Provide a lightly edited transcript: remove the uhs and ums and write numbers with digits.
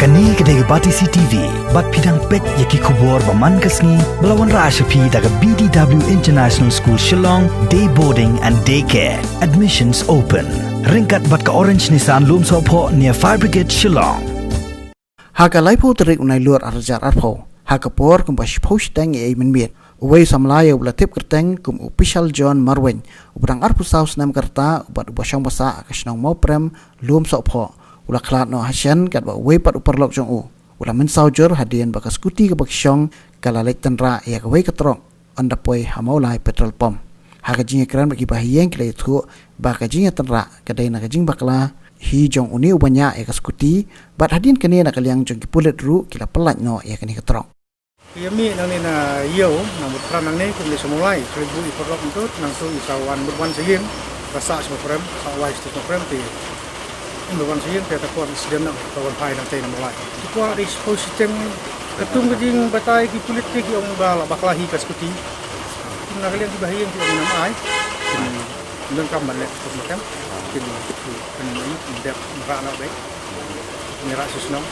Kani kedai bati CTV, bat pidang pet yaki kubur baman kasni melawan Rashapi daga BDW International School Shillong, day boarding and daycare. Admissions open. Ringkat bat ka Orange Nissan Lum Sopo near Fire Brigade Shillong. Haka laipo terik unai luar arjar arpo. Haka por kumbas post tang e menmiet. Uway samlaya ubla tip kerteng kum official John Marwen. Ubrang arpu saus nam kerta ubat ubasang basa kasnong mau prem Lum Sopo. Ula kelat no hasyan kat ba way pat uparlok jong u. Ula mensaujer hadian bakas skuti ke baksyong kalalek tenra ya ke way ketrok anda poi hamaulai petrol pom. Haka jinga keren bagi bahiyeng kila itu baka jinga tenra kadai nak jing bakla hi jong uni ubanya ya ke skuti bat hadian kene nak kaliang jong kipulet ru kila pelat no ya kene ketrok. Yami nang ni na iyo nang pram nang ni kumli semulai seribu iparlok untuk nang tu isawan berwan sehing rasa semua prem sawai semua prem ti berwan sehing kita kuat sedang nak kawan pai nang tay mulai kuat dispositif ketung kejing batai ki politik yang baklahi kaskuti nang kalian dibahayang ti nama ai lengkap balik semacam ini dep merana baik merah susnong